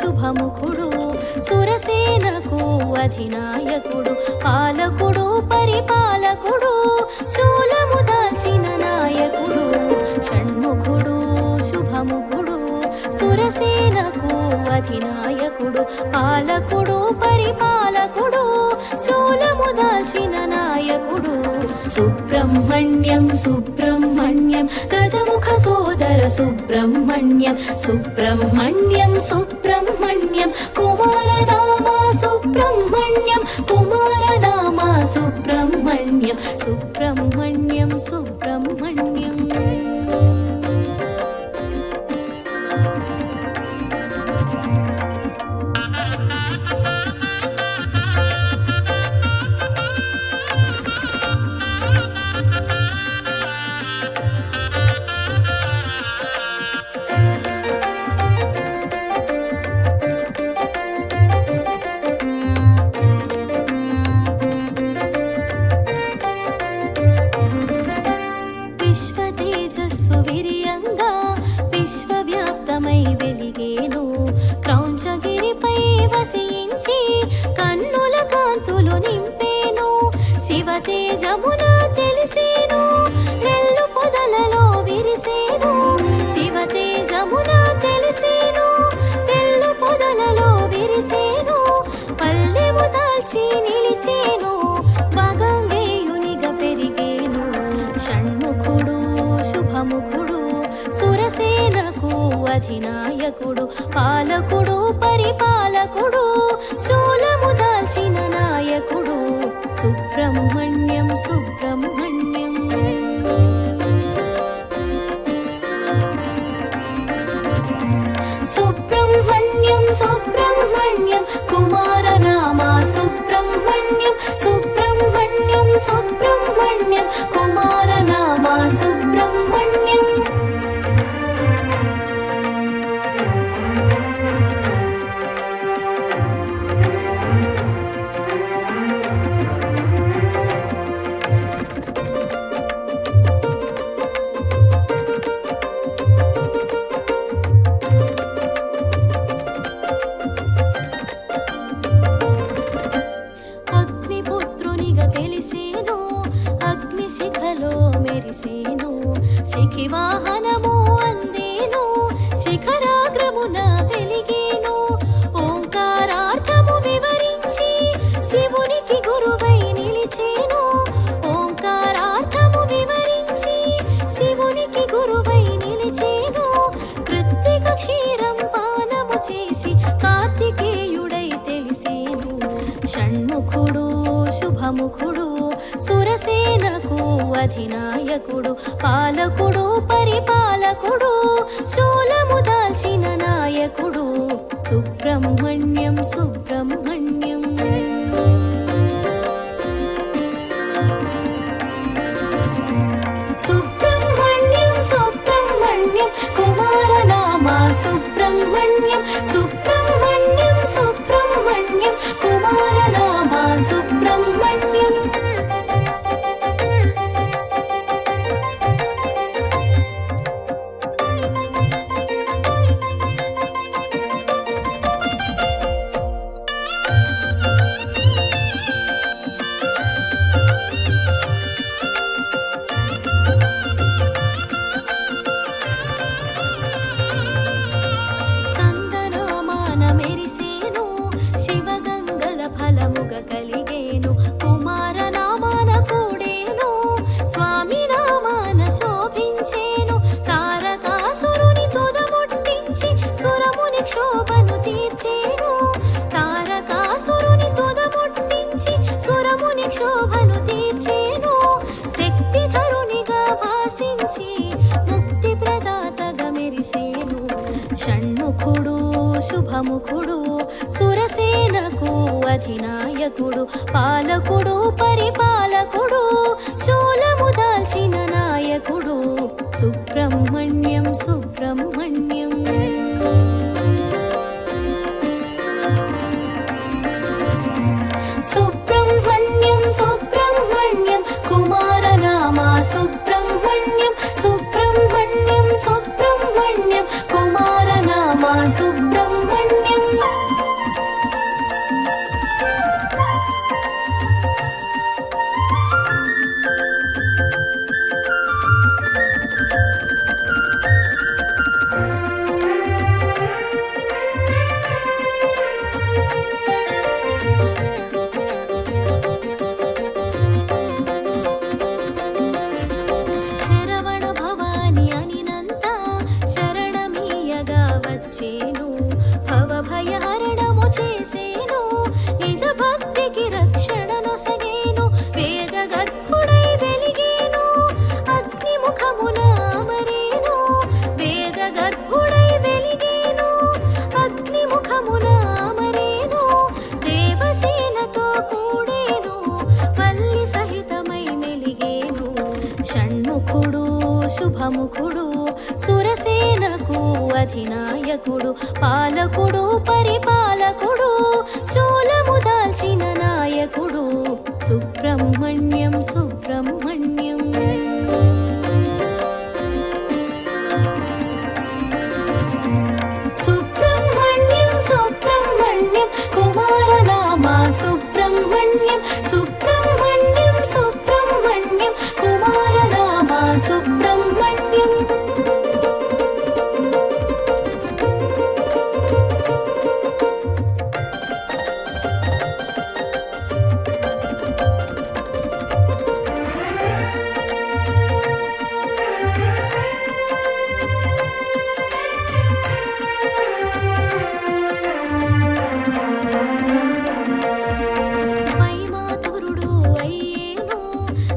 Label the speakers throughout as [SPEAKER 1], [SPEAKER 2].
[SPEAKER 1] శుభముఖుడు సురసేనకు అధినాయకుడు పాలకుడు పరిపాలకుడు శూలము దాల్చిన నాయకుడు షణ్ముఖుడు శుభముఖుడు సురసేనకు అధినాయకుడు పాలకుడు పరిపాలకుడు శూలము దాల్చిన నాయకుడు సుబ్రహ్మణ్యం సుబ్రహ్మణ్యం గజముఖ సోదర సుబ్రహ్మణ్యం సుబ్రహ్మణ్యం సుబ్రహ్మణ్యం కుమారనామ సుబ్రహ్మణ్యం కుమారనామ సుబ్రహ్మణ్యం సుబ్రహ్మణ్యం సుబ్రహ్మణ్యం విశ్వతేజస్సు విరియంగా విశ్వవ్యాప్తమై వెలిగేను క్రౌంచగిరిపై వసించి కన్నుల కాంతులు నింపేను శివతేజమున తెలిసేను రెల్లు పొదలలో విరిసేను శివతేజమున తెలిసేను రెల్లు పొదలలో విరిసేను పల్లెము దాల్చి నిలిచేను బాగంగేయునిగా పెరిగేను షణ్ముఖుడు శుభముఖుడు సురసేనకు అధినాయకుడు పాలకుడు పరిపాలకుడు శూలము దాల్చిన నాయకుడు సుబ్రహ్మణ్యం సుబ్రహ్మణ్యం సుబ్రహ్మణ్యం సుబ్రహ్మణ్యం కుమారనామ సుబ్రహ్మణ్యం సుబ్రహ్మణ్యం సుబ్రహ్మణ్యం కుమారనామ సుబ్రహ్మణ్యం తెలిసేను అగ్నిశిఖలో మెరిసేను శిఖివాహనము అందేను శిఖరాగ్రమున వెలిగేను ఓంకారార్థము వివరించి శివునికి గురువై నిలిచేను ఓంకారార్థము వివరించి శివునికి గురువై నిలిచేను కృత్తిక క్షీరం పానము చేసి కార్తికేయుడై తెలిసేను షణ్ముఖుడు శుభముఖుడు సురసేనకు అధినాయకుడు పాలకుడు పరిపాలకుడు శూలము దాల్చిన నాయకుడు సుబ్రహ్మణ్యం సుబ్రహ్మణ్యం సుబ్రహ్మణ్యం సుబ్రహ్మణ్యం కుమారనామ సుబ్రహ్మణ్యం సుబ్రహ్మణ్యం సుబ్రహ్మణ్యం కుమారనామ సుబ్రహ్మణ్యం స్కందనామాన మెరిసేను శివగంగల ఫలముగ కలిగేను కుమారనామాన కూడేను స్వామి నామాన శోభించేను తారకాసురుని తుదముట్టించి సురముని క్షోభను తీర్చేను తారకాసురుని తుదముట్టించి సురముని క్షోభను తీర్చేను శక్తిధరునిగా భాసించి ముక్తి ప్రదాతగా మెరిసేను షణ్ముఖుడు శుభముఖుడు సురసేనకు అధినాయకుడు పాలకుడు పరిపాలకుడు శూలము దాల్చిన నాయకుడు సుబ్రహ్మణ్యం సుబ్రహ్మణ్యం సుబ్రహ్మణ్యం సుబ్రహ్మణ్యం కుమారనామ సుబ్రహ్మణ్యం సుబ్రహ్మణ్యం సుబ్రహ్మణ్యం కుమారనామ సుబ్రహ్మణ్యం షణ్ముఖుడు శుభముఖుడు సురసేనకు అధినాయకుడు పాలకుడు పరిపాలకుడు శూలము దాల్చిన నాయకుడు సుబ్రహ్మణ్యం సుబ్రహ్మణ్యం. సుబ్రహ్మణ్యం సుబ్రహ్మణ్యం కుమారనామ సుబ్రహ్మణ్యం సుబ్రహ్మణ్యం సుబ్రహ్మణ్యం కుమారనామ సుబ్రహ్మణ్యం. మైమాతురుడు అయ్యేను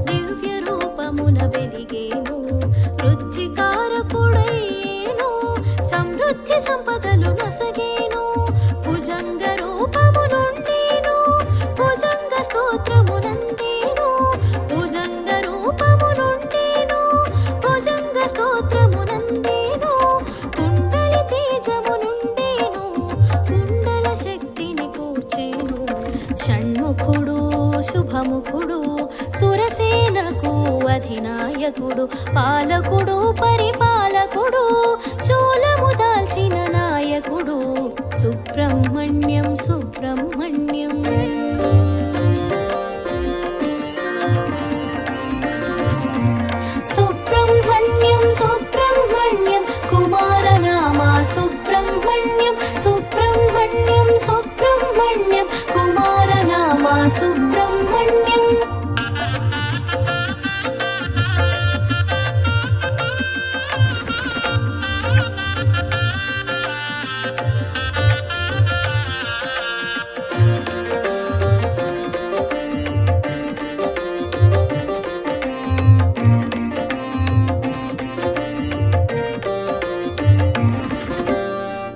[SPEAKER 1] దివ్య రూపమున వెలిగేను వృద్ధికారకుడయ్యేను సమృద్ధి సంపదలు నొసగేను భుజంగ రూపము నుండేను భుజంగ స్తోత్రమునందేను భుజంగ రూపము నుండేను భుజంగ స్తోత్రమునందేను కుండలి తేజము నుండేను కుండల శక్తిని కూర్చేను షణ్ముఖుడు శుభముఖుడు సురసేనకు అధినాయకుడు పాలకుడు పరిపాలకుడు శూలము దాల్చిన నాయకుడు సుబ్రహ్మణ్యం సుబ్రహ్మణ్యం. సుబ్రహ్మణ్యం సుబ్రహ్మణ్యం కుమారనామ సుబ్రహ్మణ్యం సుబ్రహ్మణ్యం సుబ్రహ్మణ్యం కుమారనామ సుబ్రహ్మణ్యం.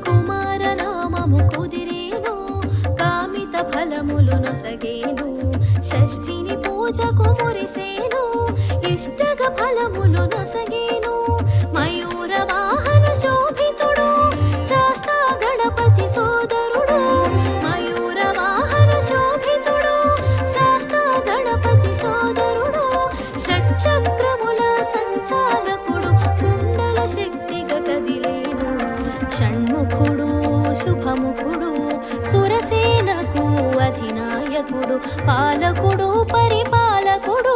[SPEAKER 1] కుమారనామము కుదిరేను కామిత ఫలములు నొసగేను షష్ఠిని పూజకు మురిసేను ఇష్టగ ఫలములు నొసగేను మయూర వాహన శోభితుడు శాస్తా గణపతి సోదరుడు మయూర వాహన శోభితుడు శాస్తా గణపతి సోదరుడు షట్చక్రముల సంచాలకుడు కుండల శక్తిగా కదిలేను షణ్ముఖుడు శుభముఖుడు సురసేనకు అధినాయకుడు పాలకుడు పరిపాలకుడు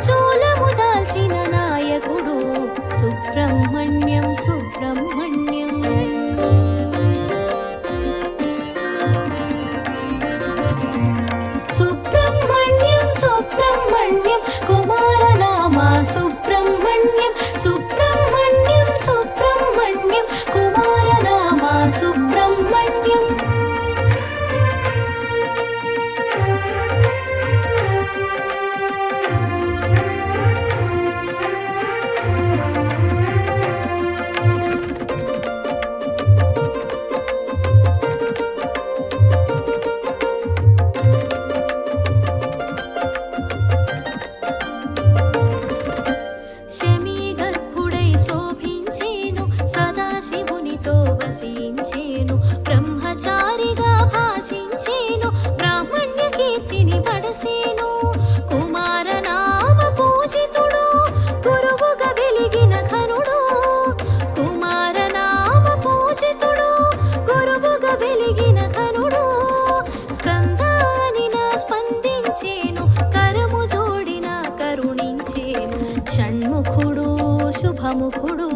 [SPEAKER 1] శూలము దాల్చిన నాయకుడు సుబ్రహ్మణ్యం సుబ్రహ్మణ్యం. సుబ్రహ్మణ్యం సుబ్రహ్మణ్యం కుమారనామ సుబ్రహ్మణ్యం సుబ్రహ్మణ్యం సుబ్రహ్మణ్యం కుమారనామ సుబ్రహ్మణ్యం. శమీ గర్భుడై శోభించేను సదాశివునితో వసించేను బ్రహ్మచారిగా భాషించేను బ్రాహ్మణ్య కీర్తిని పడసేను కుమారనామ పూజితుడు గురువుగా వెలిగిన ఘనుడు కుమారనామ పూజితుడు గురువుగా వెలిగిన ఘనుడు స్కందానిన స్పందించేను కరము జోడిన కరుణించేను షణ్ముఖుడు శుభముఖుడు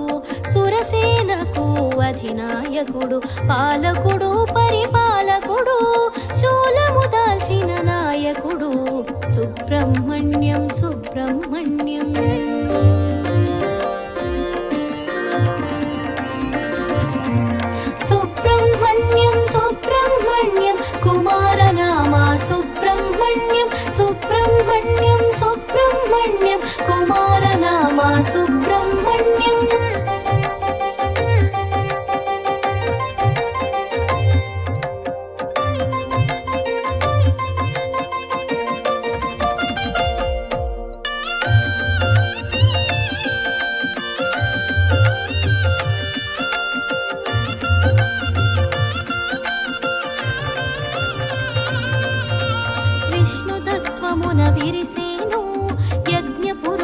[SPEAKER 1] సురసేనకు అధినాయకుడు పాలకుడు పరిపాలకుడు శూలము దాల్చిన నాయకుడు సుబ్రహ్మణ్యం సుబ్రహ్మణ్యం. సుబ్రహ్మణ్యం సుబ్రహ్మణ్యం కుమారనామ సుబ్రహ్మణ్యం సుబ్రహ్మణ్యం సుబ్రహ్మణ్యం కుమారనామ సుబ్రహ్మణ్యం.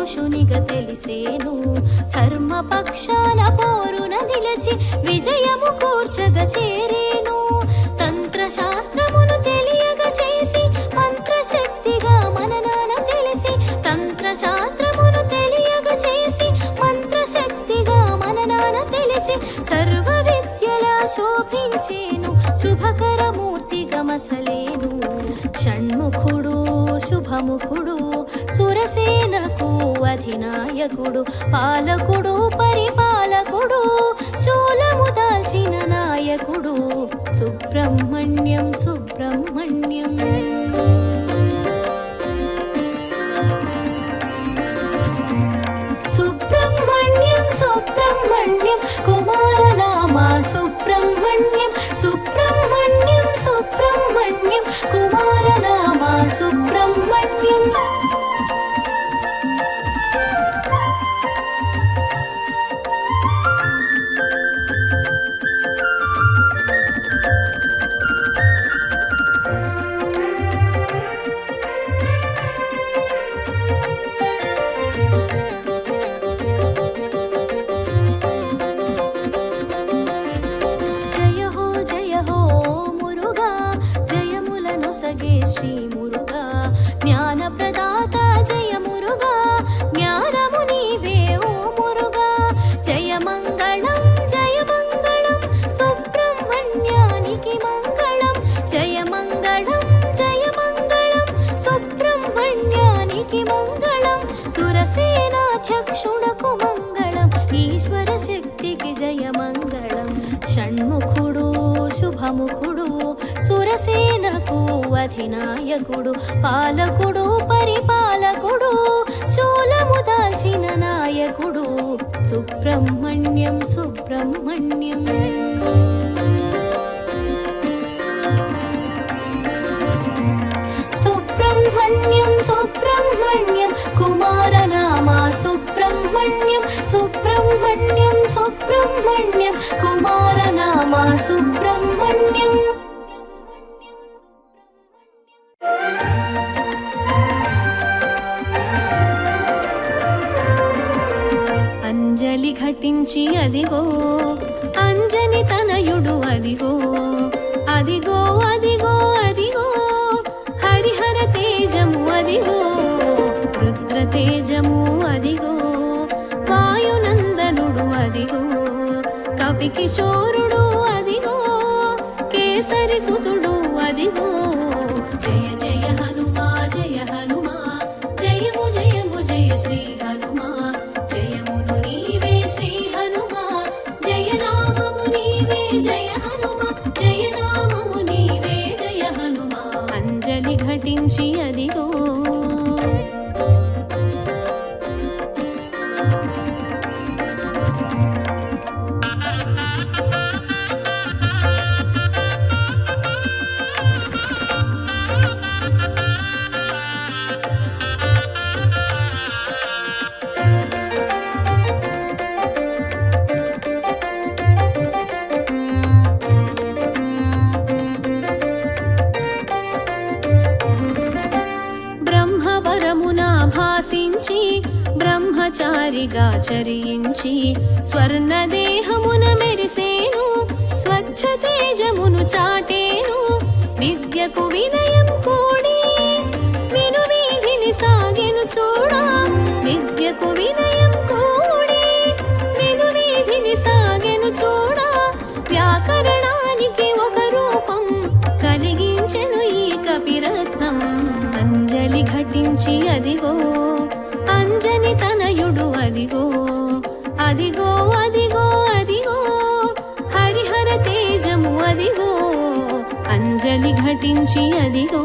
[SPEAKER 1] పురుషునిగా తెలిసేను. ధర్మపక్షాన పోరున నిలచి విజయము కూర్చగా చేరేను. తంత్రశాస్త్రమును తెలియగా చేసి మంత్రశక్తిగా మననాన తెలిసి, తంత్రశాస్త్రమును తెలియగా చేసి మంత్రశక్తిగా మననాన తెలిసి, సర్వ విద్యలా శోభించేను శుభకరమూర్తిగా మసలేను. షణ్ముఖుడు శుభముఖుడు సురసేనకు అధినాయకుడు, పాలకుడు పరిపాలకుడు శూలము దాల్చిన నాయకుడు సుబ్రహ్మణ్యం సుబ్రహ్మణ్యం. సుబ్రహ్మణ్యం సుబ్రహ్మణ్యం కుమారనామా సుబ్రహ్మణ్యం, సుబ్రహ్మణ్యం సుబ్రహ్మణ్యం కుమారనామా సుబ్రహ్మణ్యం. సగే శ్రీ మురుగా జ్ఞాన ప్రదాత జయ మురుగా, జ్ఞానము నీవే ఓ మురుగా. జయ మంగళం సుబ్రహ్మణ్యానికి మంగళం, జయ మంగళం సుబ్రహ్మణ్యానికి మంగళం. సురసేనాధ్యక్షునకు మంగళం, ఈశ్వర శక్తికి జయ మంగళం. షణ్ముఖుడు శుభముఖుడు సురసేనకు అధినాయకుడు, పాలకుడు పరిపాలకుడు శూలము దాల్చిన నాయకుడు సుబ్రహ్మణ్యం సుబ్రహ్మణ్యం. సుబ్రహ్మణ్యం సుబ్రహ్మణ్యం కుమారనామా సుబ్రహ్మణ్యం, సుబ్రహ్మణ్యం సుబ్రహ్మణ్యం కుమారనామా సుబ్రహ్మణ్యం. అంజలి ఘటించి అదిగో అంజని తనయుడు అదిగో, అదిగో అదిగో అదిగో హరిహర తేజము అదిగో, రుద్ర తేజము అదిగో, వాయునందనుడు అదిగో, కపికిశోరుడు అదిగో, కేసరి సుతుడు అదిగో. జయ జయ హనుమా జయ హనుమా, జయము జయము జయ శ్రీ హనుమా, జయమును నీవే శ్రీ హనుమా, జయ నామము నీవే జయ హనుమా, జయ నామము నీవే జయ హనుమా. అంజలి ఘటించి అదిగో భాసించి బ్రహ్మచారిగా చరించి, స్వర్ణదేహమున మెరిసేను స్వచ్ఛ తేజమును చాటేను. విద్యకు వినయం కూడి విను వీధిని సాగెను చూడా, విద్యకు వినయం కూడి విను వీధిని సాగెను చూడా. వ్యాకరణానికి ఒక రూపం కలిగించెను ఈ కపిరత్నం. అంజలి ఘటించి అదిగో అంజని తనయుడు అదిగో, అదిగో అదిగో అదిగో హరిహర తేజము అదిగో, అంజలి ఘటించి అదిగో.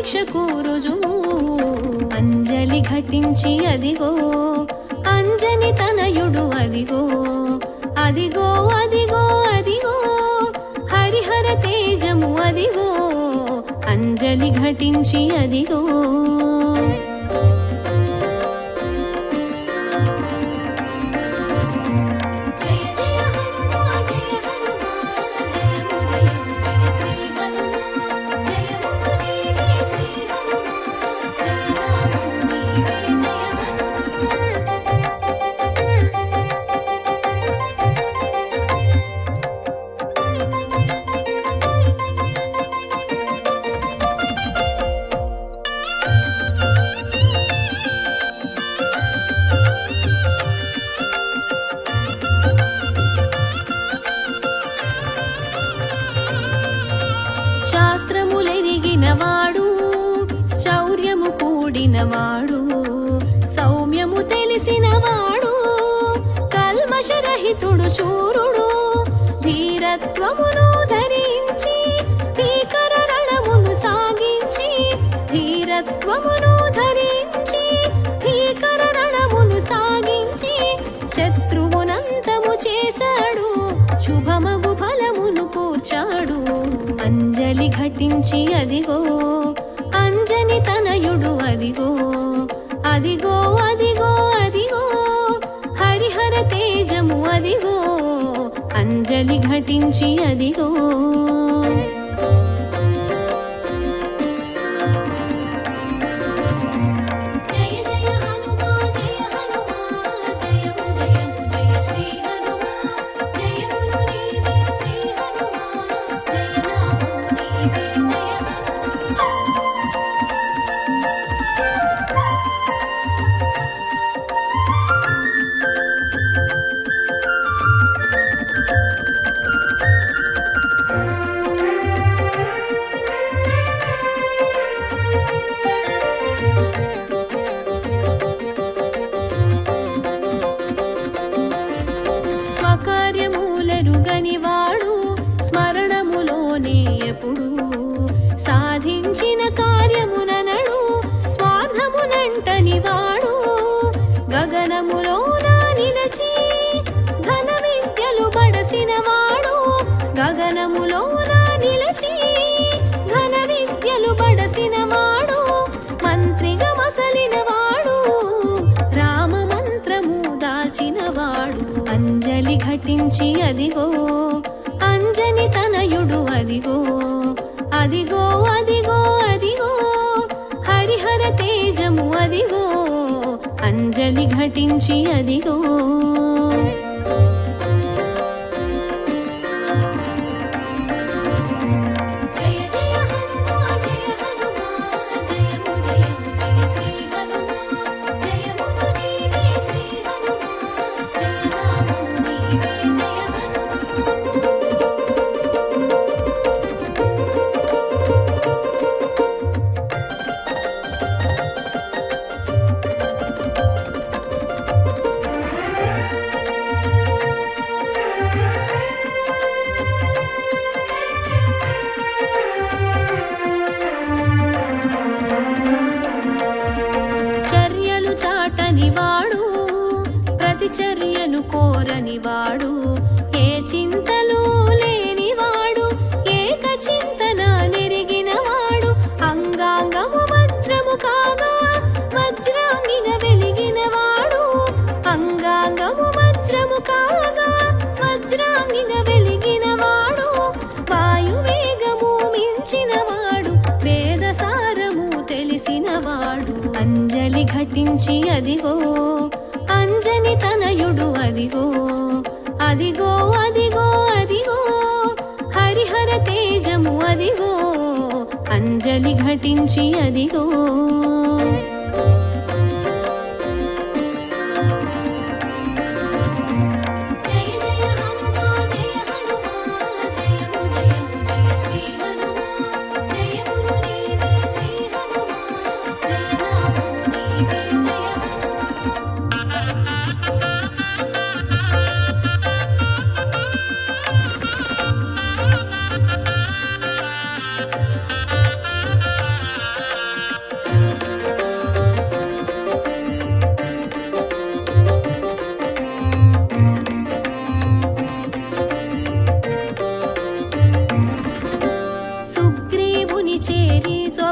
[SPEAKER 1] దీక్షకు రుజువు. అంజలి ఘటించి అదిగో అంజని తనయుడు అదిగో అదిగో అదిగో అదిగో హరిహర తేజము అదిగో అంజలి ఘటించి అదిగో. శాస్త్రములెరిగినవాడు శౌర్యము కూడినవాడు సౌమ్యము తెలిసినవాడు కల్మషరహితుడు శూరుడు ధీరత్వమును ధరించి భీకర రణమును సాగించి ధీరత్వమును ధరించి భీకర రణమును సాగించి శత్రువునంతము చేశాడు శుభమగు ఫలమును కూర్చాడు. అంజలి ఘటించి అదిగో అంజని తనయుడు అదిగో అదిగో అదిగో అదిగో హరిహర తేజము అదిగో అంజలి ఘటించి అదిగో. స్వకార్యములెరుగనివాడు స్మరణములోనే ఎప్పుడు సాధించిన కార్యముననడు స్వార్థమునంటనివాడు గగనములోన నిలచి ఘన విద్యలు బడసినవాడు గగనములోన నిలచి ఘన విద్యలు బడసినవాడు మంత్రిగా మసలినవాడు రామ మంత్రము దాచినవాడు. అంజలి ఘటించి అదిగో అంజని తనయుడు అదిగో అదిగో అదిగో అదిగో హరిహర తేజము అదిగో అంజలి ఘటించి అదిగో. చాటనివాడు ప్రతిచర్యను కోరనివాడు ఏ చింతలు లేనివాడు ఏక చింతన నెరిగినవాడు అంగాంగము వజ్రము కాగా వజ్రాంగిగా వెలిగినవాడు అంగాంగము వజ్రము కాగా వజ్రాంగిగా వెలిగినవాడు వాయువేగము మించినవాడు వేదసారము తెలిసినవాడు. అంజలి ఘటించి అదిగో అంజని తనయుడు అదిగో అదిగో అదిగో అదిగో హరిహర తేజము అదిగో అంజలి ఘటించి అదిగో.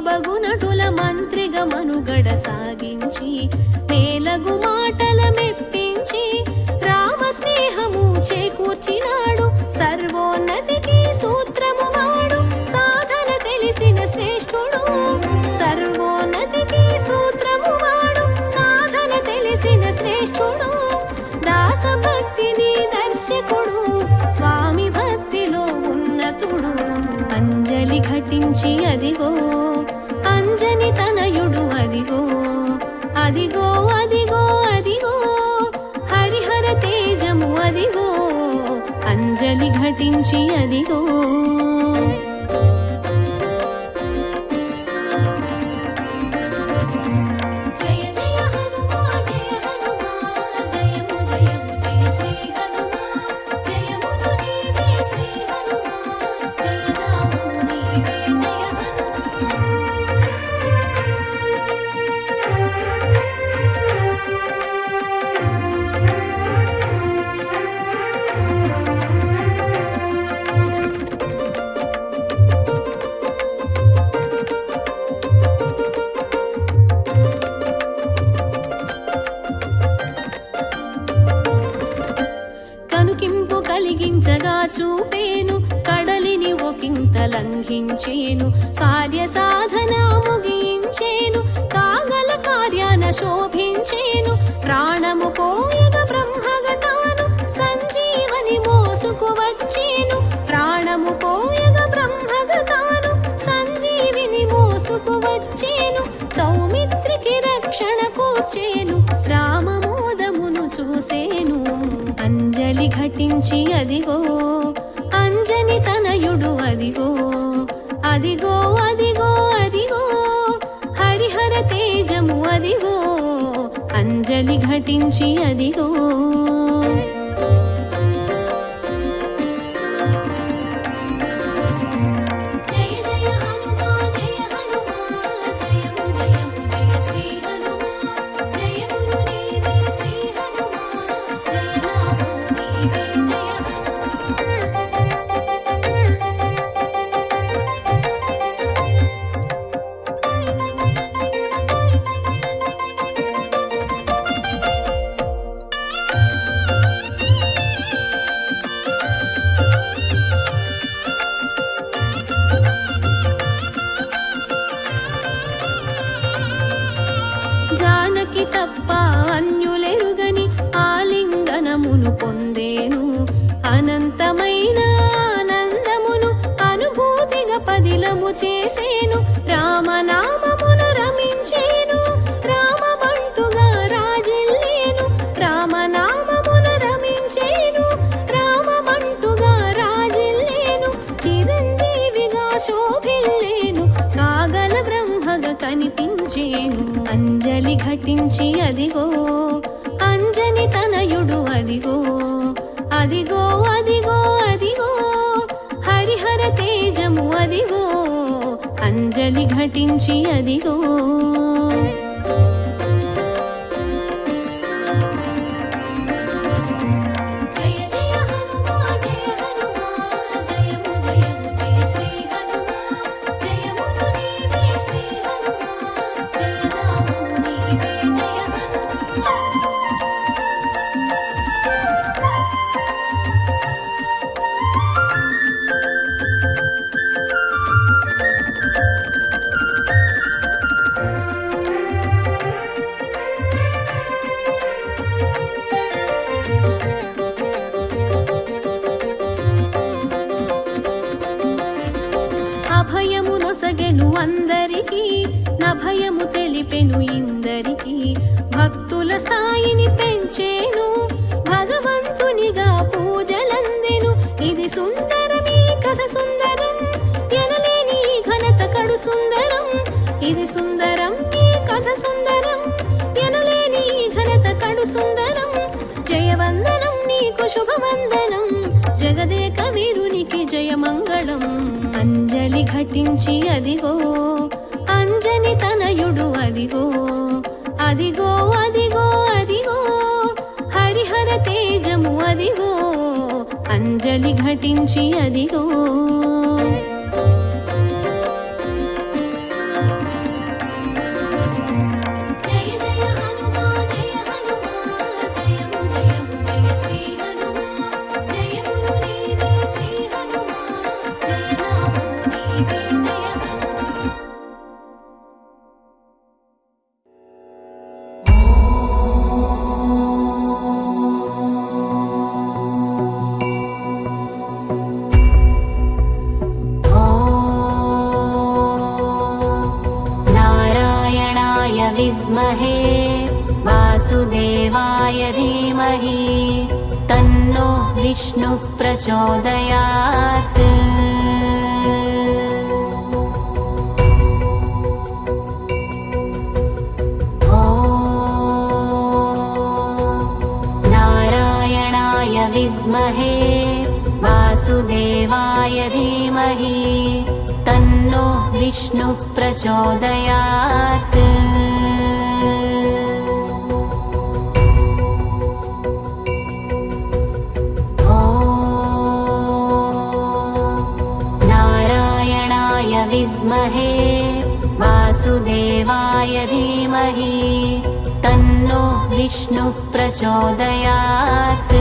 [SPEAKER 1] బగునటుల మంత్రిగా మనుగడ సాగించి మేలగు మాటల మెప్పించి రామ స్నేహము చేకూర్చినాడు. సర్వోన్నతికి సూత్రము వాడు, సాధన తెలిసిన శ్రేష్ఠుడు. సర్వోన్నతికి సూత్రము వాడు, సాధన తెలిసిన శ్రేష్ఠుడు. దాస భక్తిని దర్శకుడు, స్వామి భక్తిలో ఉన్నతుడు. అంజలి ఘటించి అదిగో అంజని తనయుడు, అదిగో అదిగో అదిగో అదిగో హరిహర తేజము, అదిగో అంజలి ఘటించి అదిగో. కనుకింపు కలిగించగా చూపేను, కడలిని ఒకంత లంఘించేను. కార్య సాధన ముగించేను, కాగల కార్యాన శోభించేను. ప్రాణము పోయగ బ్రహ్మగతాను, సంజీవని మోసుకు వచ్చేను. ప్రాణము పోయగ బ్రహ్మగతాను, సంజీవిని మోసుకు వచ్చేను. సౌమిత్రికి రక్షణ కూర్చేను, రామమోదమును చూసేను. అంజలి ఘటించి అదిగో అంజని తనయుడు, అదిగో అదిగో అదిగో అదిగో హరిహర తేజము, అదిగో అంజలి ఘటించి అదిగో. జానకి తప్ప అన్యులెరుగని ఆలింగనమును పొందేను. అనంతమైన ఆనందమును అనుభూతిగా పదిలము చేసేను. రామనామమును రమించేను, రామబంటుగా రాజిల్లేను. రామనామమును రమించేను, రామబంటుగా రాజిల్లేను. చిరంజీవిగా శోభిల్లేను, కాగల బ్రహ్మగా కనిపించేను. అంజలి ఘటించి అదిగో అంజని తనయుడు, అదిగో అదిగో అదిగో అదిగో హరిహర తేజము, అదిగో అంజలి ఘటించి అదిగో. అభయము నొసగెను అందరికి, నభయము తెలిపెను ఇందరికి. భక్తుల స్థాయిని పెంచేను, భగవంతునిగా పూజలందెను. ఇది సుందరమీ కథ సుందరం, ఎనలేని ఘనత కడు సుందరం. ఇది సుందరం ఈ కథ సుందరం, ఎనలేని ఘనత కడు సుందరం. జయవందనం నీకు శుభవందనం, జగదేక వీరునికి జయమంగళం. అంజలి ఘటించి అదిగో అంజని తనయుడు, అదిగో అదిగో అదిగో అదిగో హరిహర తేజము, అదిగో అంజలి ఘటించి అదిగో. विद्महे वासुदेवाय धीमहि तन्नो विष्णुः प्रचोदयात्। विद्महे वासुदेवाय धीमहि तन्नो विष्णुः प्रचोदयात्। नारायणाय विद्महे वासुदेवाय धीमहि तन्नो विष्णुः प्रचोदयात्।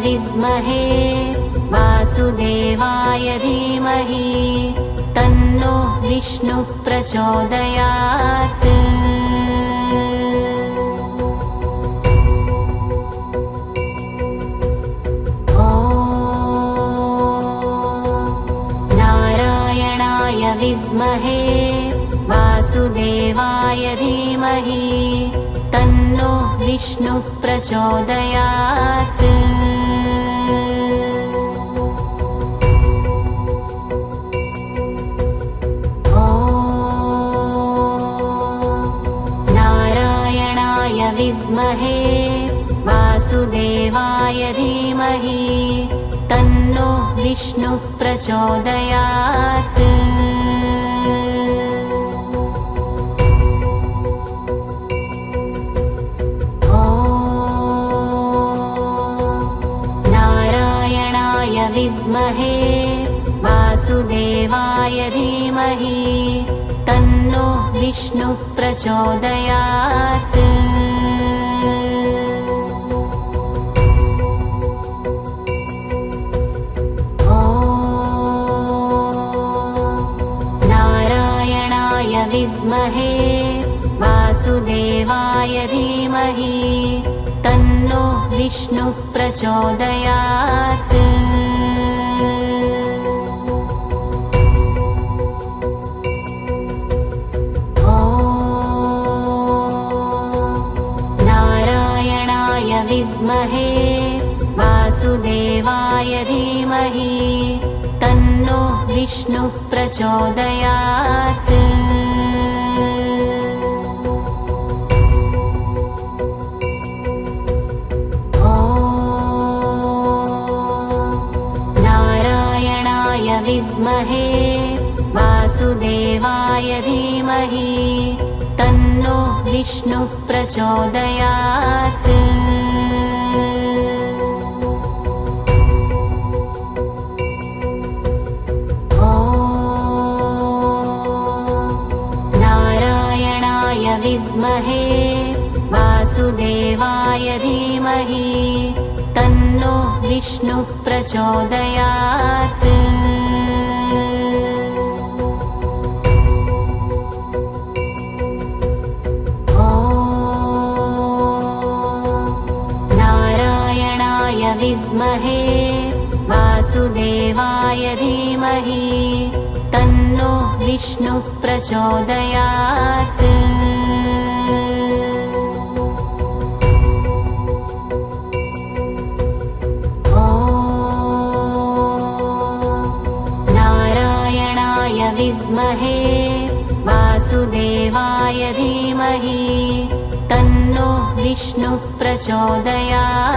[SPEAKER 1] विद्महे वासुदेवाय धीमहि तन्नो विष्णुः प्रचोदयात्। नारायणाय विद्महे वासुदेवाय धीमहि तन्नो विष्णुः प्रचोदयात्। विद्महे वासुदेवाय धीमहि तन्नो विष्णुः प्रचोदयात्। नारायणाय विद्महे वासुदेवाय धीमहि तन्नो विष्णुः प्रचोदयात्। विद्महे वासुदेवाय धीमहि तन्नो विष्णुः प्रचोदयात्। नारायणाय विद्महे वासुदेवाय धीमहि तन्नो विष्णुः प्रचोदयात्। विद्महे वासुदेवाय धीमहि तन्नो विष्णुः प्रचोदयात्। नारायणाय विद्महे वासुदेवाय धीमहि तन्नो विष्णुः प्रचोदयात्। विद्महे वासुदेवाय धीमहि तन्नो विष्णुः प्रचोदयात्। नारायणाय विद्महे वासुदेवाय धीमहि तन्नो विष्णुः प्रचोदयात्।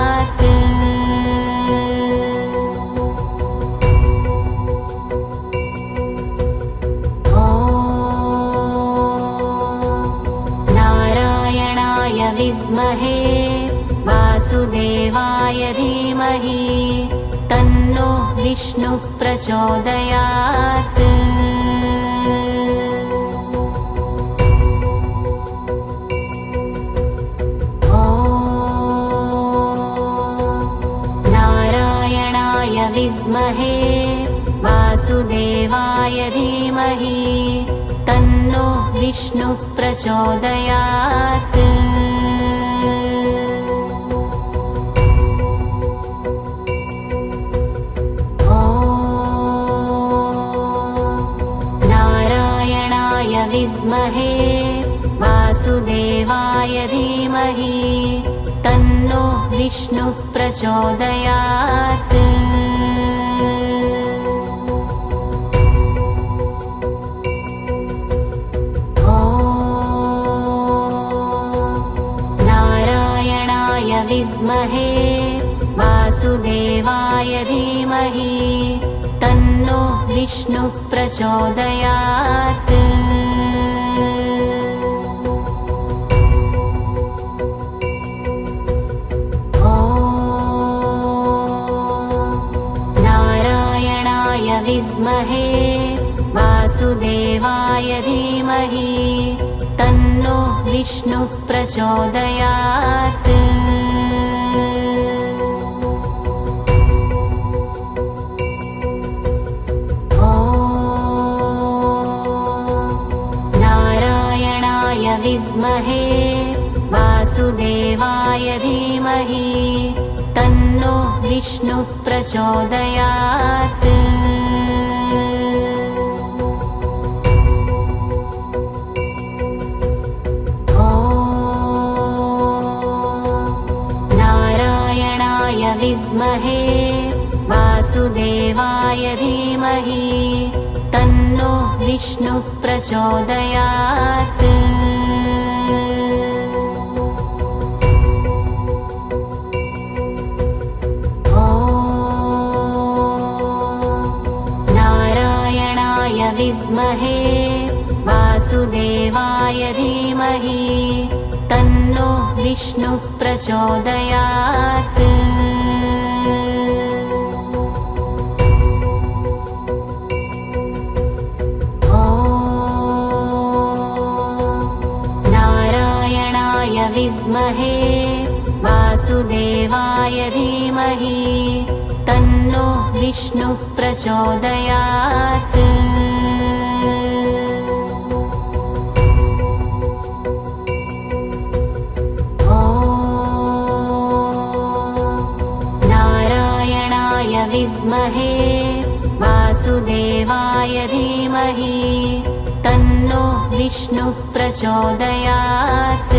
[SPEAKER 1] विद्महे वासुदेवाय धीमहि तन्नो विष्णुः प्रचोदयात्। नारायणाय विद्महे वासुदेवाय धीमहि तन्नो विष्णुः प्रचोदयात्। विद्महे वासुदेवाय धीमहि तन्नो विष्णुः प्रचोदयात्। नारायणाय विद्महे वासुदेवाय धीमहि तन्नो विष्णुः प्रचोदयात्। नारायणाय विद्महे वासुदेवाय धीमहि तन्नो विष्णुः प्रचोदयात्। नारायणाय विद्महे वासुदेवाय धीमहि तन्नो विष्णुः प्रचोदयात्। नारायणाय विद्महे वासुदेवाय धीमहि तन्नो विष्णुः प्रचोदयात्। नारायणाय विद्महे वासुदेवाय धीमहि तन्नो विष्णुः प्रचोदयात्। नारायणाय विद्महे वासुदेवाय धीमहि तन्नो विष्णुः प्रचोदयात्। नारायणाय विद्महे वासुदेवाय धीमहि तन्नो विष्णुः प्रचोदयात्।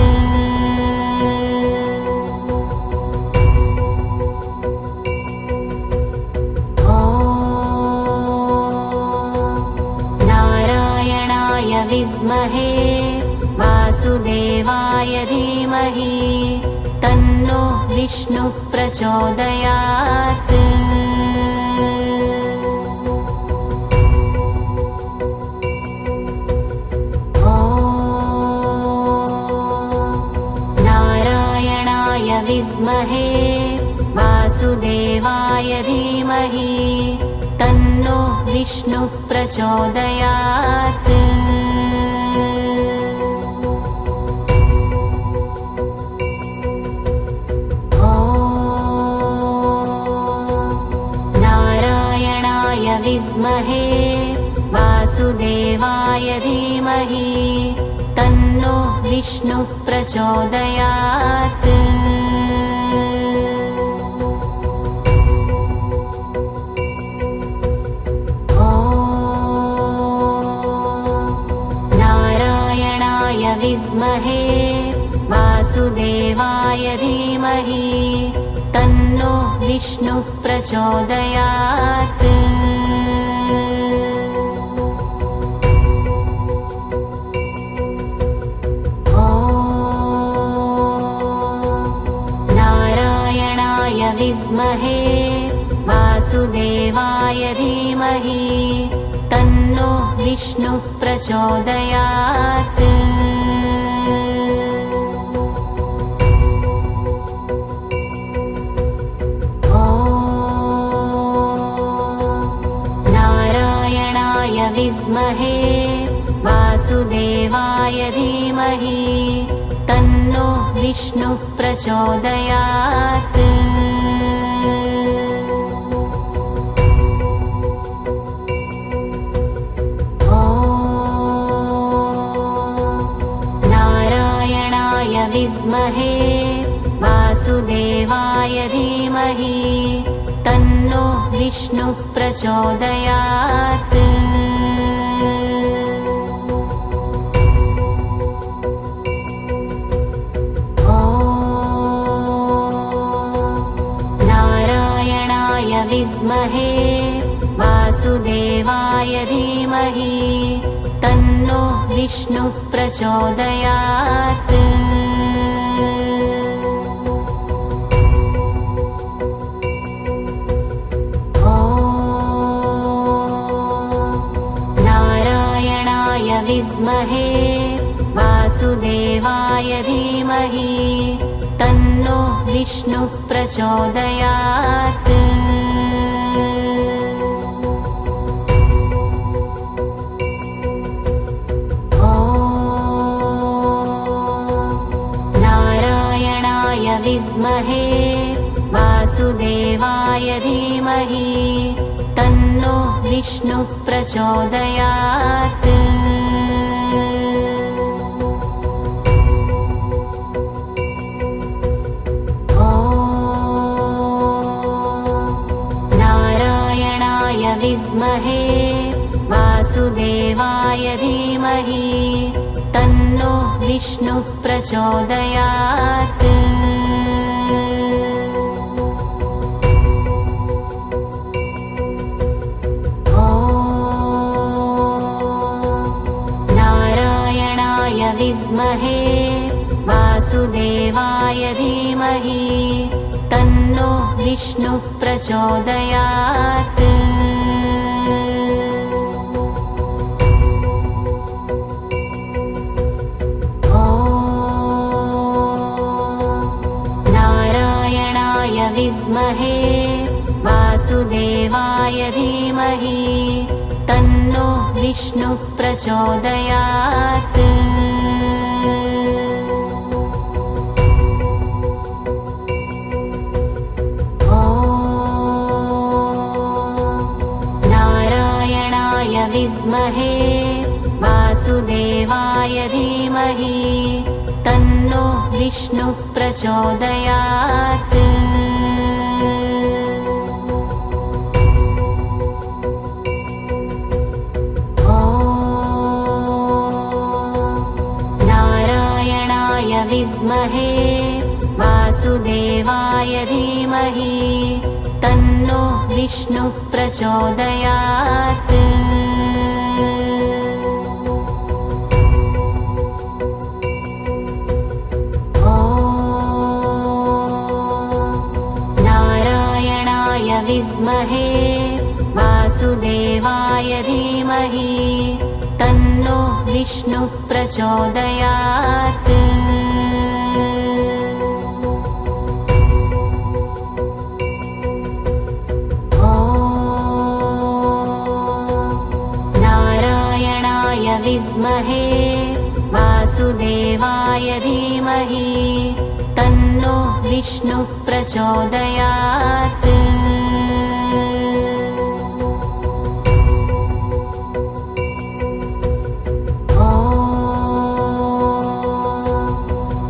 [SPEAKER 1] नारायणाय विद्महे वासुदेवाय धीमहि तन्नो विष्णुः प्रचोदयात्। नारायणाय विद्महे वासुदेवाय धीमहि तन्नो विष्णुः प्रचोदयात्। नारायणाय विद्महे वासुदेवाय धीमहि तन्नो विष्णुः प्रचोदयात्। नारायणाय विद्महे वासुदेवाय धीमहि तन्नो विष्णुः प्रचोदयात्। नारायणाय विद्महे वासुदेवाय धीमहि तन्नो विष्णुः प्रचोदयात्। नारायणाय विद्महे वासुदेवाय धीमहि तन्नो विष्णुः प्रचोदयात्। नारायणाय विद्महे वासुदेवाय धीमहि तन्नो विष्णुः प्रचोदयात्। विद्महे वासुदेवाय धीमहि तन्नो विष्णुः प्रचोदयात्। विद्महे वासुदेवाय धीमहि तन्नो विष्णुः प्रचोदयात्। नारायणाय विद्महे वासुदेवाय धीमहि तन्नो विष्णुः प्रचोदयात्। विद्महे वासुदेवाय धीमहि तन्नो विष्णुः प्रचोदयात्। नारायणाय विद्महे वासुदेवाय धीमहि तन्नो विष्णुः प्रचोदयात्। विद्महे वासुदेवाय धीमहि तन्नो विष्णुः प्रचोदयात्। नारायणाय विद्महे वासुदेवाय धीमहि तन्नो विष्णुः प्रचोदयात्। विद्महे वासुदेवाय धीमहि तन्नो विष्णुः प्रचोदयात्। नारायणाय विद्महे वासुदेवाय धीमहि तन्नो विष्णुः प्रचोदयात्। विद्महे वासुदेवाय धीमहि तन्नो विष्णुः प्रचोदयात्।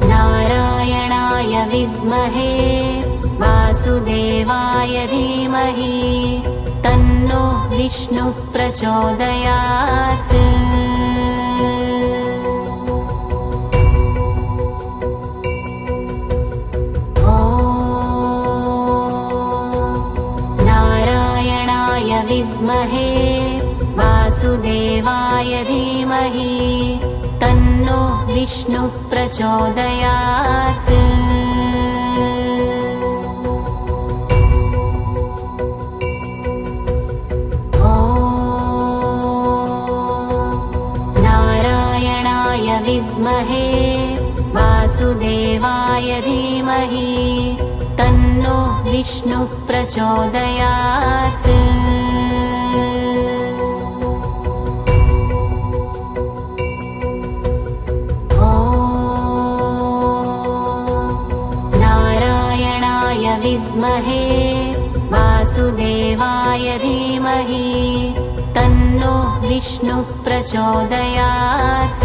[SPEAKER 1] नारायणाय विद्महे वासुदेवाय धीमहि तन्नो विष्णुः प्रचोदयात्। विद्महे वासुदेवाय धीमहि तन्नो विष्णुः प्रचोदयात्। नारायणाय विद्महे वासुदेवाय धीमहि तन्नो विष्णुः प्रचोदयात्। विद्महे वासुदेवाय धीमहि तन्नो विष्णुः प्रचोदयात्।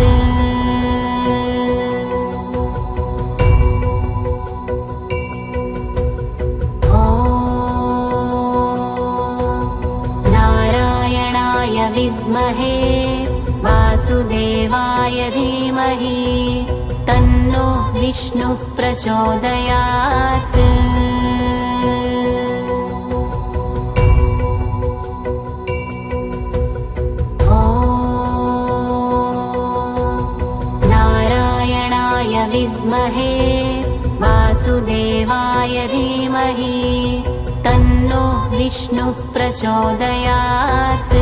[SPEAKER 1] नारायणाय विद्महे वासुदेवाय धीमहि तन्नो विष्णुः प्रचोदयात्। विद्महे वासुदेवाय धीमहि तन्नो विष्णुः प्रचोदयात्।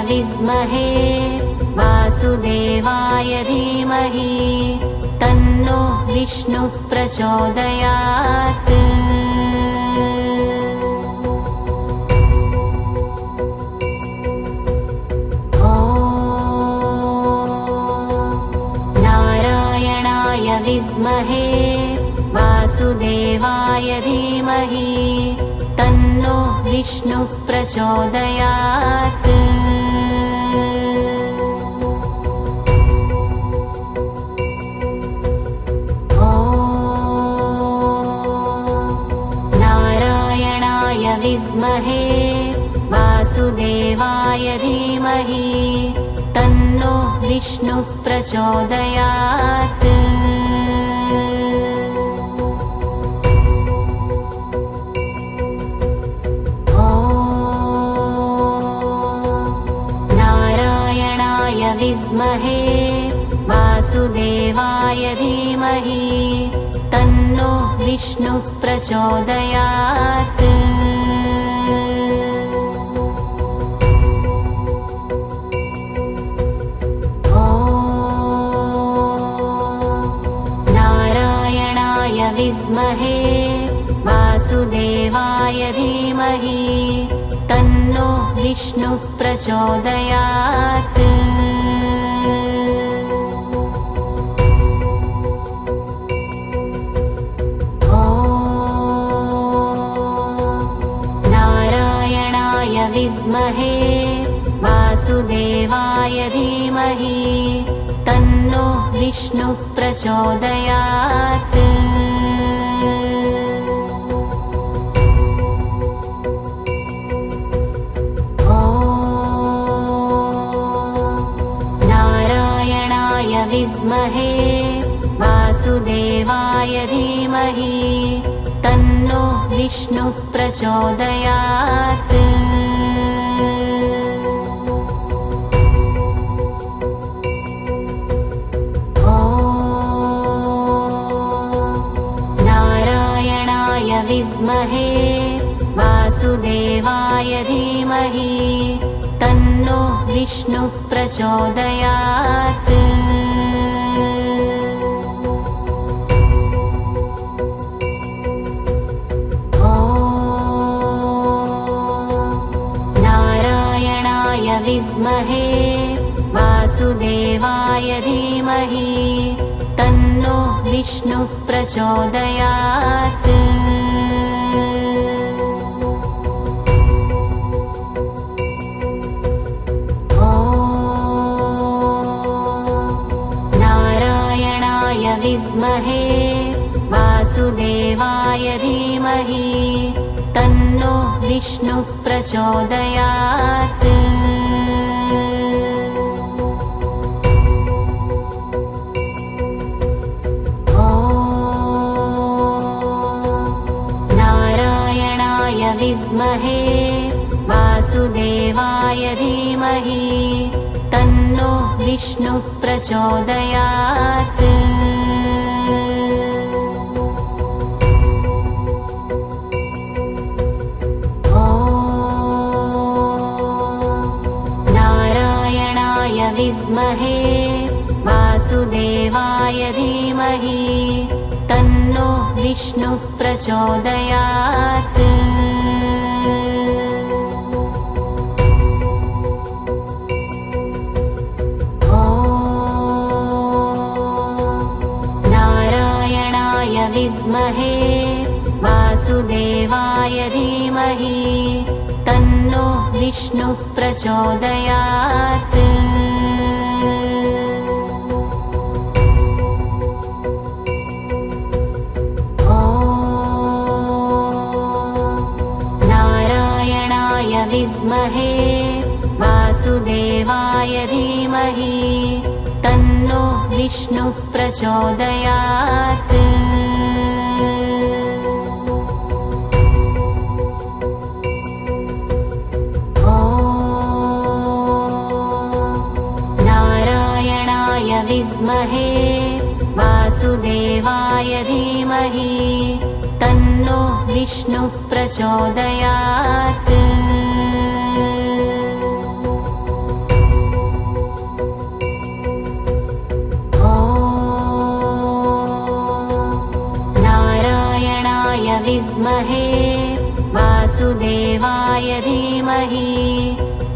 [SPEAKER 1] विद्महे वासुदेवाय धीमहि तन्नो विष्णुः प्रचोदयात्। नारायणाय विद्महे वासुदेवाय धीमहि तन्नो विष्णुः प्रचोदयात्। विद्महे वासुदेवाय धीमहि तन्नो विष्णुः प्रचोदयात्। नारायणाय विद्महे वासुदेवाय धीमहि तन्नो विष्णुः प्रचोदयात्। विद्महे वासुदेवाय धीमहि तन्नो विष्णुः प्रचोदयात्। नारायणाय विद्महे वासुदेवाय धीमहि तन्नो विष्णुः प्रचोदयात्। विद्महे वासुदेवाय धीमहि तन्नो विष्णुः प्रचोदयात्। नारायणाय विद्महे वासुदेवाय धीमहि तन्नो विष्णुः प्रचोदयात्। विद्महे वासुदेवाय धीमहि तन्नो विष्णुः प्रचोदयात्। नारायणाय विद्महे वासुदेवाय धीमहि तन्नो विष्णुः प्रचोदयात्। विद्महे वासुदेवाय धीमहि तन्नो विष्णुः प्रचोदयात्। नारायणाय विद्महे वासुदेवाय धीमहि तन्नो विष्णुः प्रचोदयात्। विद्महे वासुदेवाय धीमहि तन्नो विष्णुः प्रचोदयात्। नारायणाय विद्महे वासुदेवाय धीमहि तन्नो विष्णुः प्रचोदयात्। वासुदेवाय धीमहि तन्नो विष्णुः प्रचोदयात्। नारायणाय विद्महे वासुदेवाय धीमहि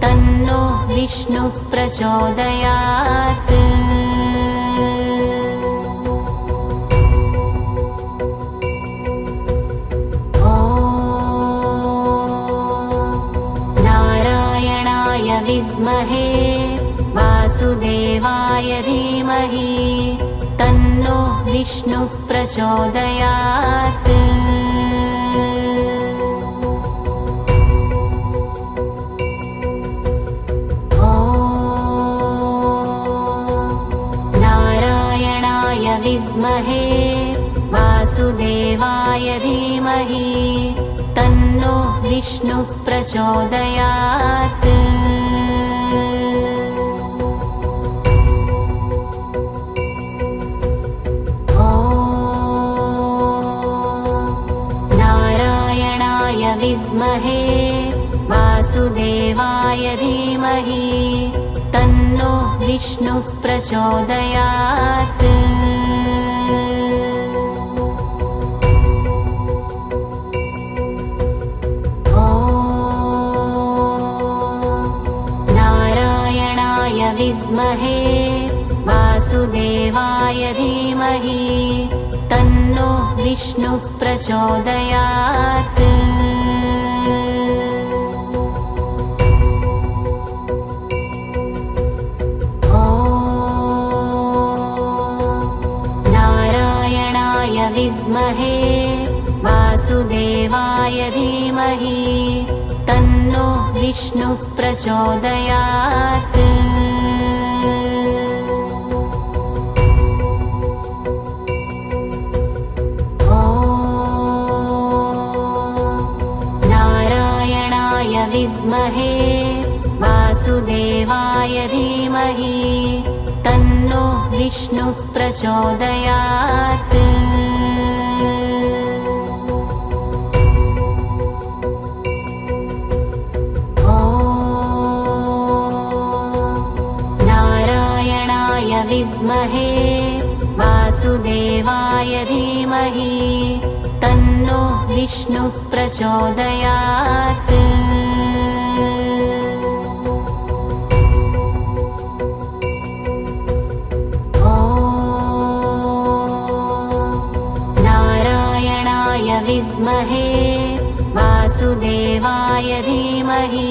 [SPEAKER 1] तन्नो विष्णुः प्रचोदयात्। नारायणाय विद्महे वासुदेवाय धीमहि तन्नो विष्णुः प्रचोदयात्। नारायणाय विद्महे वासुदेवाय धीमहि तन्नो विष्णुः प्रचोदयात्। नारायणाय विद्महे वासुदेवाय धीमहि तन्नो विष्णुः प्रचोदयात्। नारायणाय विद्महे वासुदेवाय धीमहि तन्नो विष्णुः प्रचोदयात्। नारायणाय विद्महे वासुदेवाय धीमहि तन्नो विष्णुः प्रचोदयात्। नारायणाय विद्महे वासुदेवाय धीमहि तन्नो विष्णुः प्रचोदयात्। नारायणाय विद्महे वासुदेवाय धीमहि तन्नो विष्णुः प्रचोदयात्। नारायणाय विद्महे वासुदेवाय धीमहि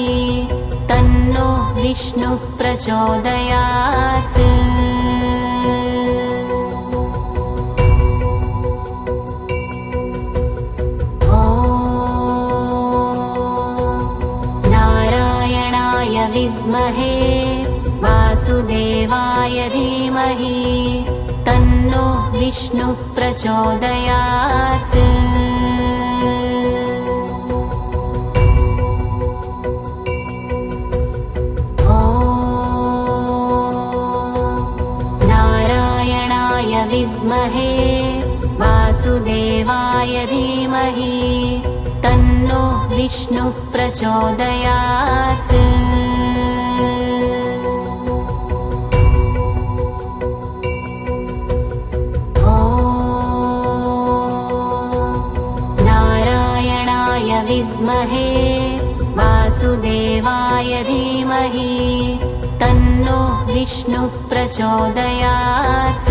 [SPEAKER 1] तन्नो विष्णुः प्रचोदयात्। नारायणाय विद्महे वासुदेवाय धीमहि तन्नो विष्णुः प्रचोदयात्। नारायणाय विद्महे वासुदेवाय धीमहि तन्नो विष्णुः प्रचोदयात्। नारायणाय विद्महे वासुदेवाय धीमहि तन्नो विष्णुः प्रचोदयात्।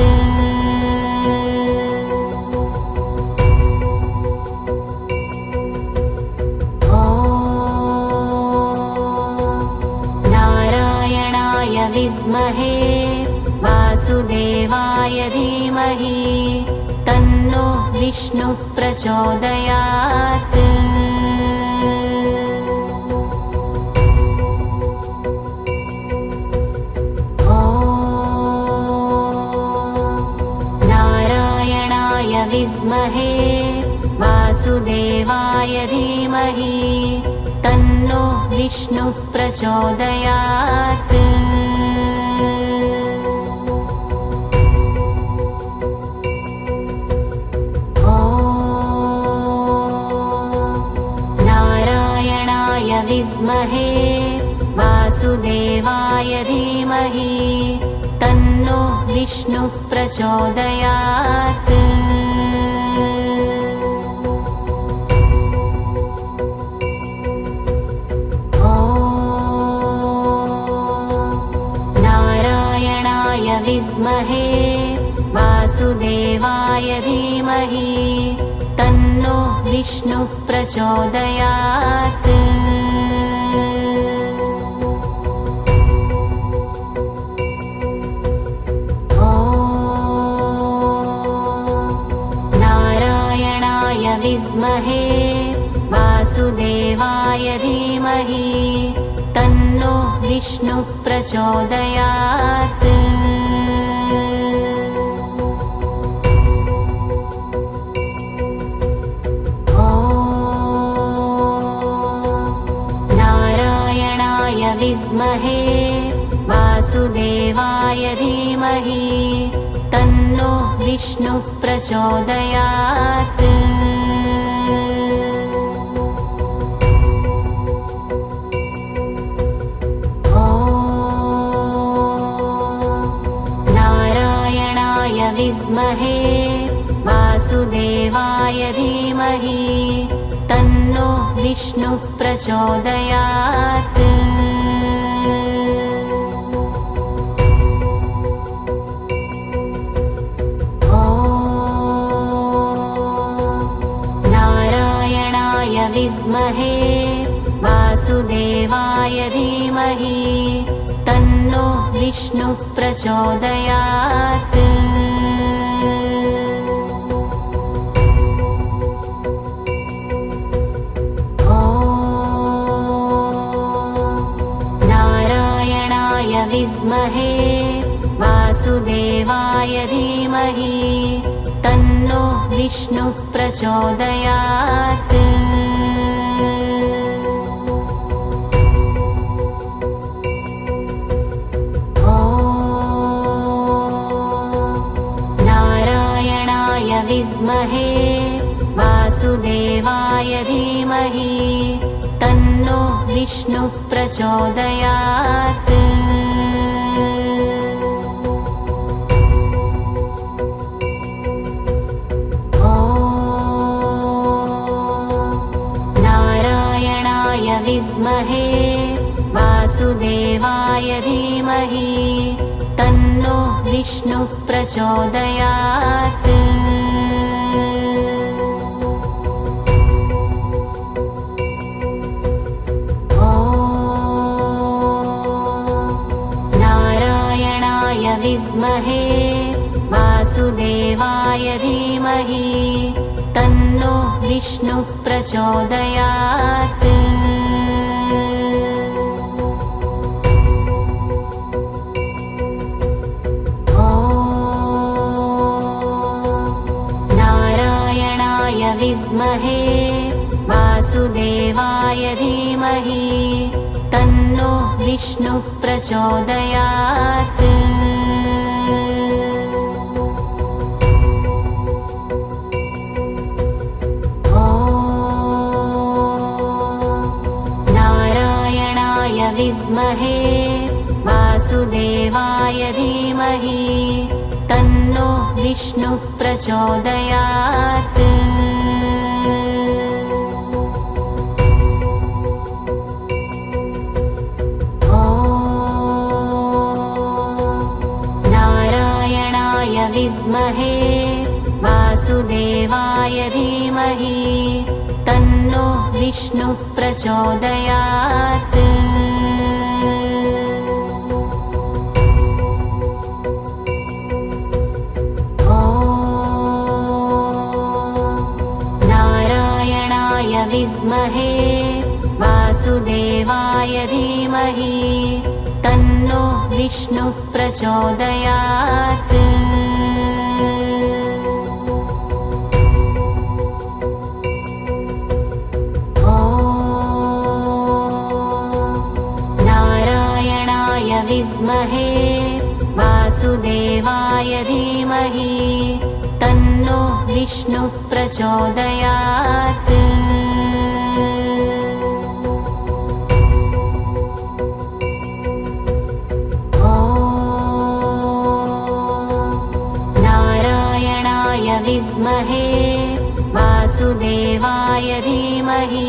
[SPEAKER 1] नारायणाय विद्महे वासुदेवाय धीमहि तन्नो विष्णुः प्रचोदयात्। नारायणाय विद्महे वासुदेवाय धीमहि तन्नो विष्णुः प्रचोदयात्। विद्महे वासुदेवाय धीमहि तन्नो विष्णुः प्रचोदयात्। नारायणाय विद्महे वासुदेवाय धीमहि तन्नो विष्णुः प्रचोदयात्। नारायणाय विद्महे वासुदेवाय धीमहि तन्नो विष्णुः प्रचोदयात्। नारायणाय विद्महे वासुदेवाय धीमहि तन्नो विष्णुः प्रचोदयात्। नारायणाय विद्महे वासुदेवाय धीमहि तन्नो विष्णुः प्रचोदयात्। नारायणाय विद्महे वासुदेवाय धीमहि तन्नो विष्णुः प्रचोदयात्। नारायणाय विद्महे वासुदेवाय धीमहि तन्नो विष्णुः प्रचोदयात्। नारायणाय विद्महे वासुदेवाय धीमहि तन्नो विष्णुः प्रचोदयात्। नारायणाय विद्महे वासुदेवाय धीमहि तन्नो विष्णुः प्रचोदयात्। नारायणाय विद्महे वासुदेवाय धीमहि तन्नो विष्णुः प्रचोदयात्। नारायणाय विद्महे वासुदेवाय धीमहि तन्नो विष्णुः प्रचोदयात्। नारायणाय विद्महे वासुदेवाय धीमहि तन्नो विष्णुः प्रचोदयात्। नारायणाय विद्महे वासुदेवाय धीमहि तन्नो विष्णुः प्रचोदयात्। नारायणाय विद्महे वासुदेवाय धीमहि तन्नो विष्णुः प्रचोदयात्। नारायणाय विद्महे वासुदेवाय धीमहि तन्नो विष्णुः प्रचोदयात्। वासुदेवाय धीमहि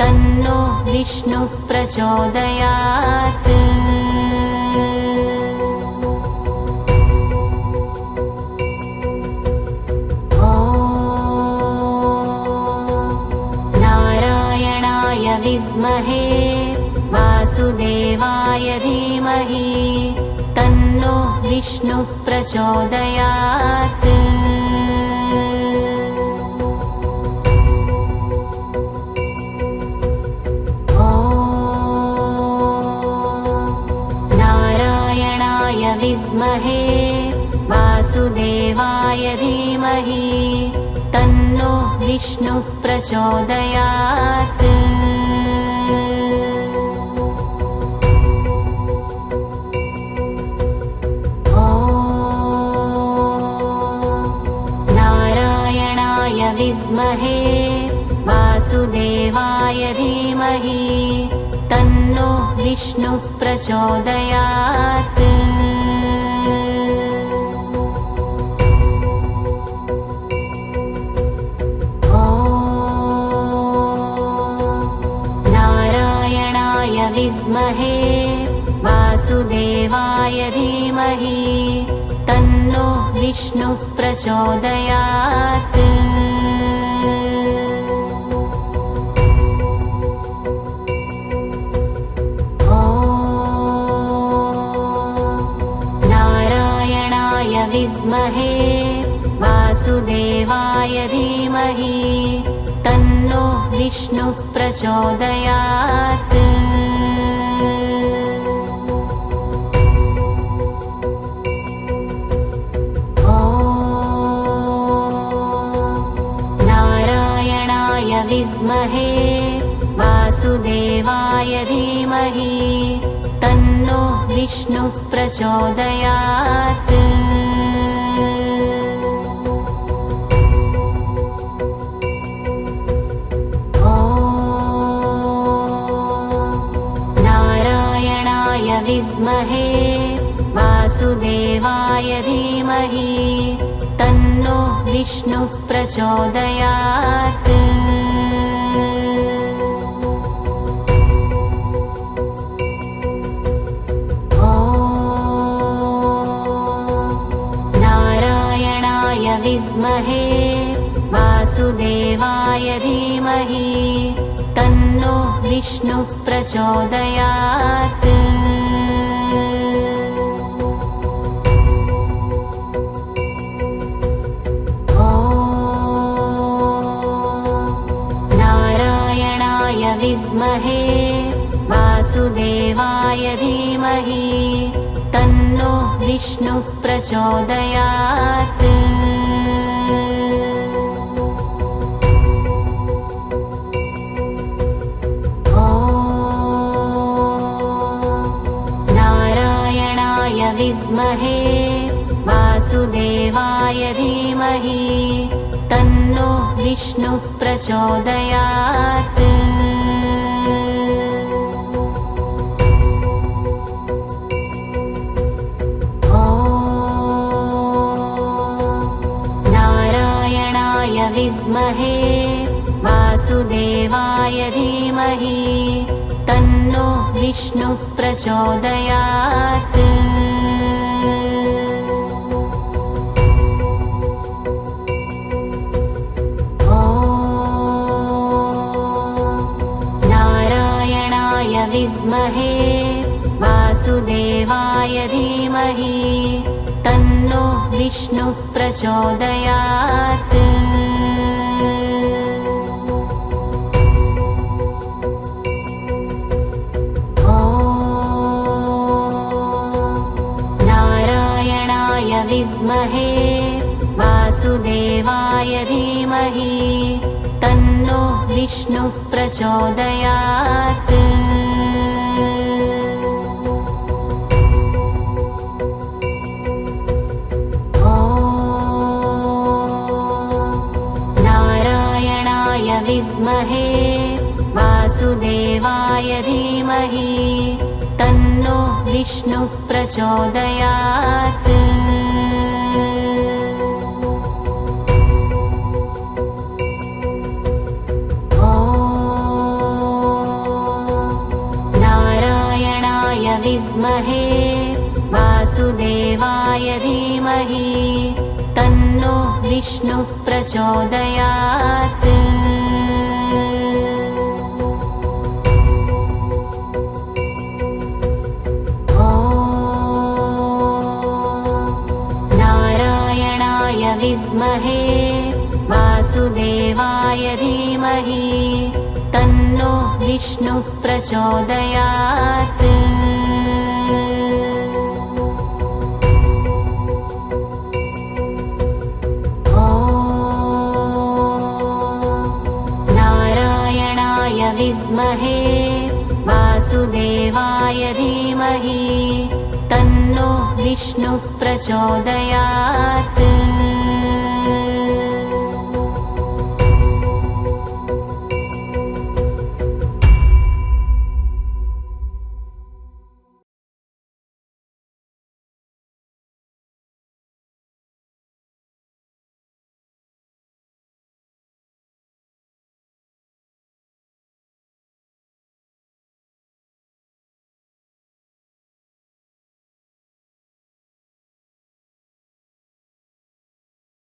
[SPEAKER 1] तन्नो विष्णुः प्रचोदयात्। विद्महे वासुदेवाय धीमहि तन्नो विष्णुः प्रचोदयात्। नारायणाय विद्महे वासुदेवाय धीमहि तन्नो विष्णुः प्रचोदयात्। विद्महे वासुदेवाय धीमहि तन्नो विष्णुः प्रचोदयात्। नारायणाय विद्महे वासुदेवाय धीमहि तन्नो विष्णुः प्रचोदयात्। विद्महे वासुदेवाय धीमहि तन्नो विष्णुः प्रचोदयात्। नारायणाय विद्महे वासुदेवाय धीमहि तन्नो विष्णुः प्रचोदयात्। विद्महे वासुदेवाय धीमहि तन्नो विष्णुः प्रचोदयात्। नारायणाय विद्महे वासुदेवाय धीमहि तन्नो विष्णुः प्रचोदयात्। विद्महे वासुदेवाय धीमहि तन्नो विष्णुः प्रचोदयात्। नारायणाय विद्महे वासुदेवाय धीमहि तन्नो विष्णुः प्रचोदयात्। विद्महे वासुदेवाय धीमहि तन्नो विष्णुः प्रचोदयात्। नारायणाय विद्महे वासुदेवाय धीमहि तन्नो विष्णुः प्रचोदयात्। विद्महे वासुदेवाय धीमहि तन्नो विष्णुः प्रचोदयात्। नारायणाय विद्महे वासुदेवाय धीमहि तन्नो विष्णुः प्रचोदयात्। विद्महे वासुदेवाय धीमहि तन्नो विष्णुः प्रचोदयात्। नारायणाय विद्महे वासुदेवाय धीमहि तन्नो विष्णुः प्रचोदयात्। नारायणाय विद्महे वासुदेवाय धीमहि तन्नो विष्णुः प्रचोदयात्।